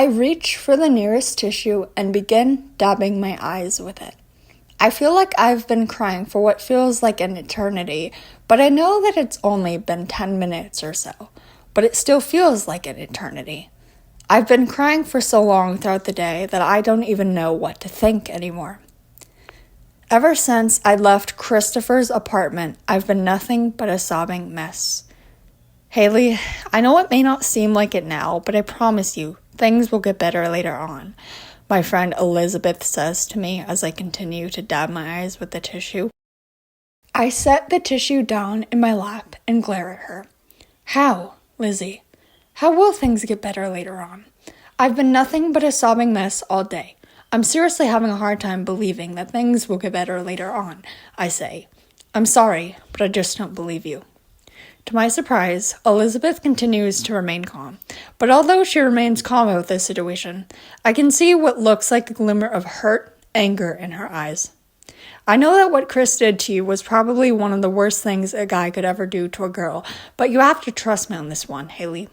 I reach for the nearest tissue and begin dabbing my eyes with it. I feel like I've been crying for what feels like an eternity, but I know that it's only been 10 minutes or so, but it still feels like an eternity. I've been crying for so long throughout the day that I don't even know what to think anymore. Ever since I left Christopher's apartment, I've been nothing but a sobbing mess. Haley, I know it may not seem like it now, but I promise you, things will get better later on, my friend Elizabeth says to me as I continue to dab my eyes with the tissue. I set the tissue down in my lap and glare at her. How, Lizzie? How will things get better later on? I've been nothing but a sobbing mess all day. I'm seriously having a hard time believing that things will get better later on, I say. I'm sorry, but I just don't believe you. To my surprise, Elizabeth continues to remain calm, but although she remains calm about this situation, I can see what looks like a glimmer of hurt, anger in her eyes. I know that what Chris did to you was probably one of the worst things a guy could ever do to a girl, but you have to trust me on this one, Haley.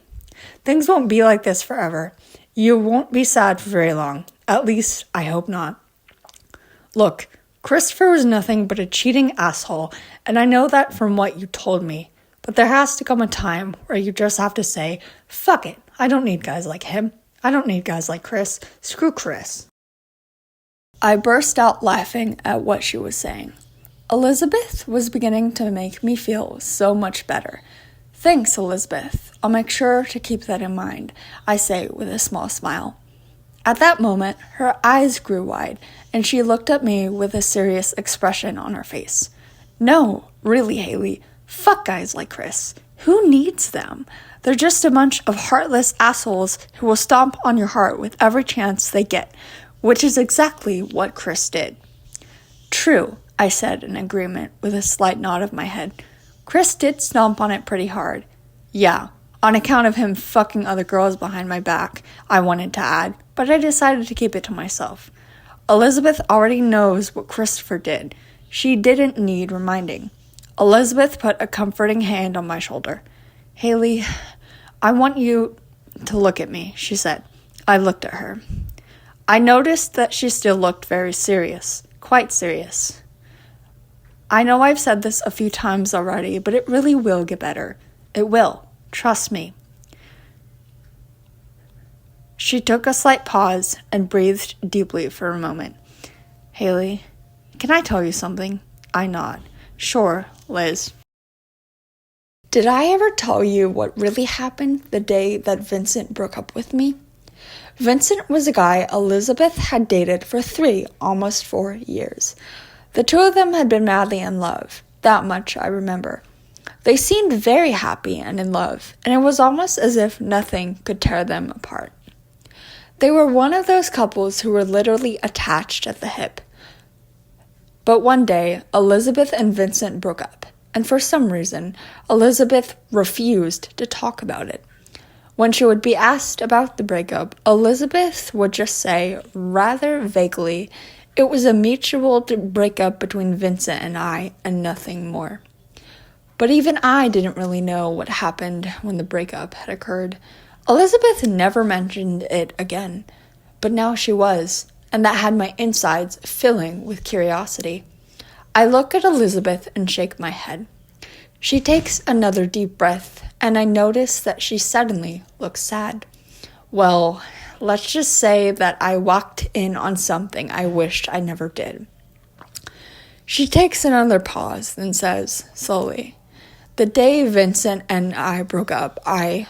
Things won't be like this forever. You won't be sad for very long. At least, I hope not. Look, Christopher was nothing but a cheating asshole, and I know that from what you told me. But there has to come a time where you just have to say, fuck it, I don't need guys like him. I don't need guys like Chris. Screw Chris. I burst out laughing at what she was saying. Elizabeth was beginning to make me feel so much better. Thanks, Elizabeth. I'll make sure to keep that in mind, I say with a small smile. At that moment, her eyes grew wide, and she looked at me with a serious expression on her face. No, really, Haley. Fuck guys like Chris. Who needs them? They're just a bunch of heartless assholes who will stomp on your heart with every chance they get, which is exactly what Chris did. True, I said in agreement with a slight nod of my head. Chris did stomp on it pretty hard. Yeah, on account of him fucking other girls behind my back, I wanted to add, but I decided to keep it to myself. Elizabeth already knows what Christopher did. She didn't need reminding. Elizabeth put a comforting hand on my shoulder. Haley, I want you to look at me, she said. I looked at her. I noticed that she still looked very serious, quite serious. I know I've said this a few times already, but it really will get better. It will. Trust me. She took a slight pause and breathed deeply for a moment. Haley, can I tell you something? I nod. Sure, Liz. Did I ever tell you what really happened the day that Vincent broke up with me? Vincent was a guy Elizabeth had dated for almost 4 years. The two of them had been madly in love. That much I remember. They seemed very happy and in love, and it was almost as if nothing could tear them apart. They were one of those couples who were literally attached at the hip. But one day, Elizabeth and Vincent broke up, and for some reason, Elizabeth refused to talk about it. When she would be asked about the breakup, Elizabeth would just say, rather vaguely, it was a mutual breakup between Vincent and I, and nothing more. But even I didn't really know what happened when the breakup had occurred. Elizabeth never mentioned it again, but now she was, and that had my insides filling with curiosity. I look at Elizabeth and shake my head. She takes another deep breath, and I notice that she suddenly looks sad. Well, let's just say that I walked in on something I wished I never did. She takes another pause, then says, slowly, the day Vincent and I broke up, I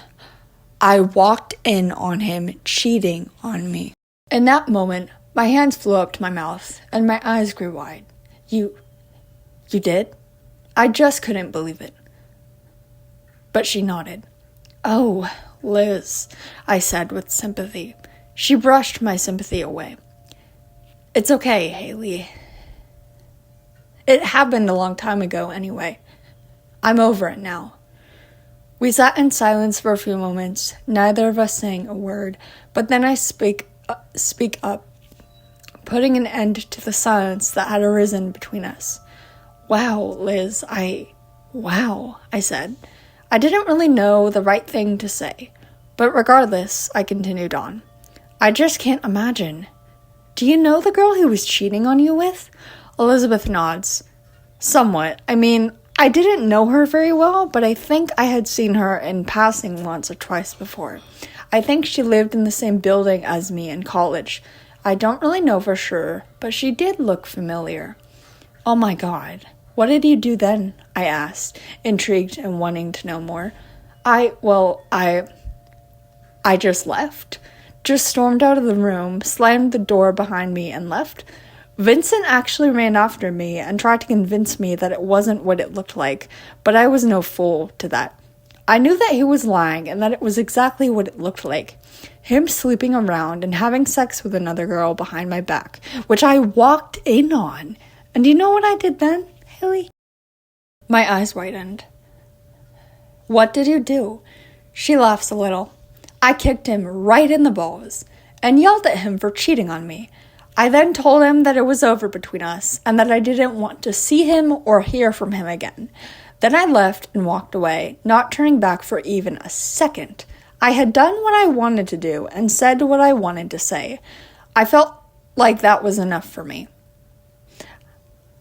walked in on him cheating on me. In that moment, my hands flew up to my mouth, and my eyes grew wide. You did? I just couldn't believe it. But she nodded. Oh, Liz, I said with sympathy. She brushed my sympathy away. It's okay, Haley. It happened a long time ago anyway. I'm over it now. We sat in silence for a few moments, neither of us saying a word, but then I speak up, putting an end to the silence that had arisen between us. Wow, Liz, I said. I didn't really know the right thing to say, but regardless, I continued on. I just can't imagine. Do you know the girl he was cheating on you with? Elizabeth nods. Somewhat. I mean, I didn't know her very well, but I think I had seen her in passing once or twice before. I think she lived in the same building as me in college. I don't really know for sure, but she did look familiar. Oh my God. What did you do then? I asked, intrigued and wanting to know more. I just left. Just stormed out of the room, slammed the door behind me, and left. Vincent actually ran after me and tried to convince me that it wasn't what it looked like, but I was no fool to that. I knew that he was lying and that it was exactly what it looked like. Him sleeping around and having sex with another girl behind my back, which I walked in on. And do you know what I did then, Haley? My eyes widened. What did you do? She laughs a little. I kicked him right in the balls and yelled at him for cheating on me. I then told him that it was over between us and that I didn't want to see him or hear from him again. Then I left and walked away, not turning back for even a second. I had done what I wanted to do and said what I wanted to say. I felt like that was enough for me.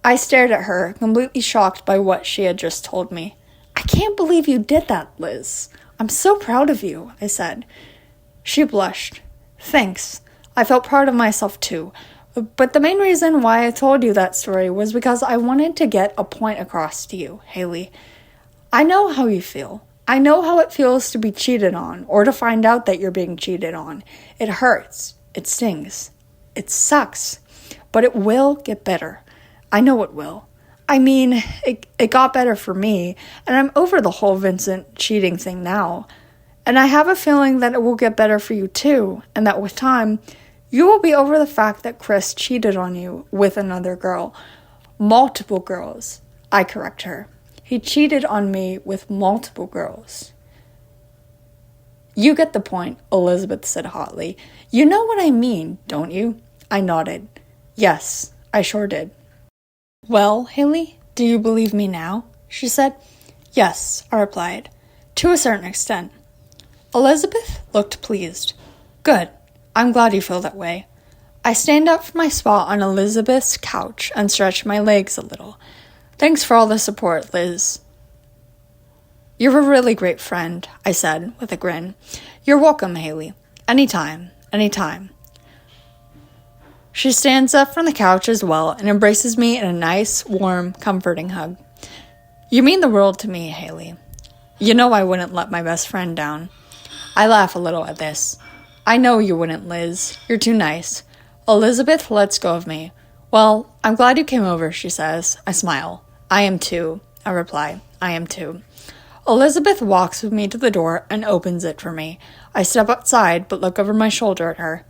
I stared at her, completely shocked by what she had just told me. I can't believe you did that, Liz. I'm so proud of you, I said. She blushed. Thanks. I felt proud of myself too. But the main reason why I told you that story was because I wanted to get a point across to you, Haley. I know how you feel. I know how it feels to be cheated on or to find out that you're being cheated on. It hurts. It stings. It sucks. But it will get better. I know it will. I mean, it got better for me, and I'm over the whole Vincent cheating thing now. And I have a feeling that it will get better for you too, and that with time, you will be over the fact that Chris cheated on you with another girl. Multiple girls. I correct her. He cheated on me with multiple girls. You get the point, Elizabeth said hotly. You know what I mean, don't you? I nodded. Yes, I sure did. Well, Haley, do you believe me now? She said. Yes, I replied. To a certain extent. Elizabeth looked pleased. Good. I'm glad you feel that way. I stand up from my spot on Elizabeth's couch and stretch my legs a little. Thanks for all the support, Liz. You're a really great friend, I said with a grin. You're welcome, Haley. Anytime, anytime. She stands up from the couch as well and embraces me in a nice, warm, comforting hug. You mean the world to me, Haley. You know I wouldn't let my best friend down. I laugh a little at this. I know you wouldn't, Liz. You're too nice. Elizabeth lets go of me. Well, I'm glad you came over, she says. I smile. I am too, I reply. I am too. Elizabeth walks with me to the door and opens it for me. I step outside but look over my shoulder at her.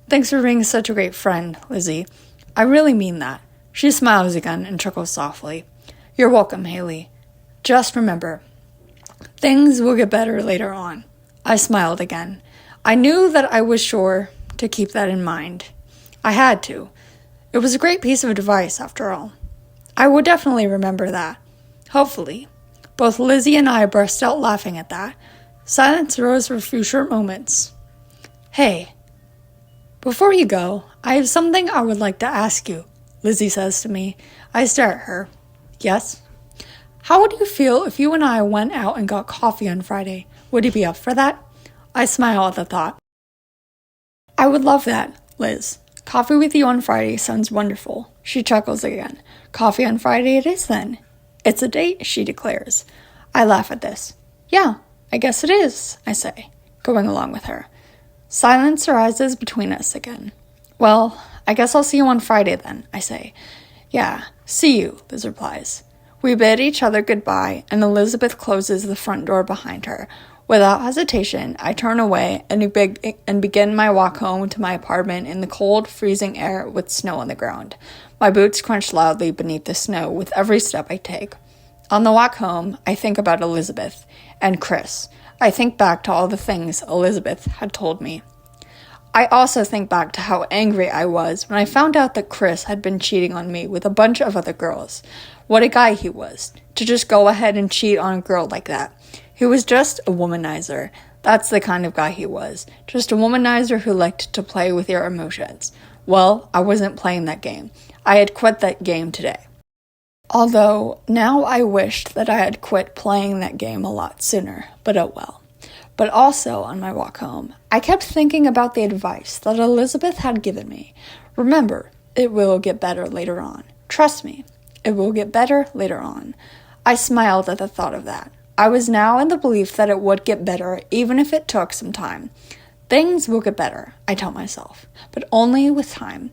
Thanks for being such a great friend, Lizzie. I really mean that. She smiles again and chuckles softly. You're welcome, Haley. Just remember, things will get better later on. I smiled again. I knew that I was sure to keep that in mind. I had to. It was a great piece of advice, after all. I would definitely remember that. Hopefully. Both Lizzie and I burst out laughing at that. Silence rose for a few short moments. Hey, before you go, I have something I would like to ask you, Lizzie says to me. I stare at her. Yes? How would you feel if you and I went out and got coffee on Friday? Would you be up for that? I smile at the thought. I would love that, Liz. Coffee with you on Friday sounds wonderful. She chuckles again. Coffee on Friday it is then. It's a date, she declares. I laugh at this. Yeah, I guess it is, I say, going along with her. Silence arises between us again. Well, I guess I'll see you on Friday then, I say. Yeah, see you, Liz replies. We bid each other goodbye, and Elizabeth closes the front door behind her. Without hesitation, I turn away and begin my walk home to my apartment in the cold, freezing air with snow on the ground. My boots crunch loudly beneath the snow with every step I take. On the walk home, I think about Elizabeth and Chris. I think back to all the things Elizabeth had told me. I also think back to how angry I was when I found out that Chris had been cheating on me with a bunch of other girls. What a guy he was, to just go ahead and cheat on a girl like that. He was just a womanizer. That's the kind of guy he was. Just a womanizer who liked to play with your emotions. Well, I wasn't playing that game. I had quit that game today. Although, now I wished that I had quit playing that game a lot sooner, but oh well. But also, on my walk home, I kept thinking about the advice that Elizabeth had given me. Remember, it will get better later on. Trust me, it will get better later on. I smiled at the thought of that. I was now in the belief that it would get better, even if it took some time. Things will get better, I tell myself, but only with time.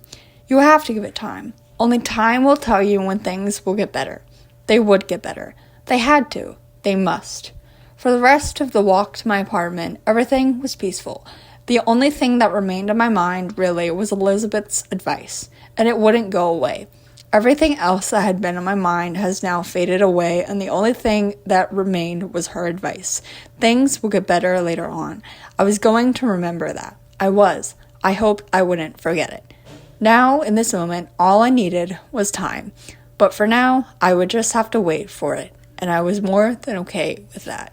You have to give it time. Only time will tell you when things will get better. They would get better. They had to. They must. For the rest of the walk to my apartment, everything was peaceful. The only thing that remained in my mind, really, was Elizabeth's advice, and it wouldn't go away. Everything else that had been in my mind has now faded away, and the only thing that remained was her advice. Things will get better later on. I was going to remember that. I was. I hoped I wouldn't forget it. Now, in this moment, all I needed was time. But for now, I would just have to wait for it, and I was more than okay with that.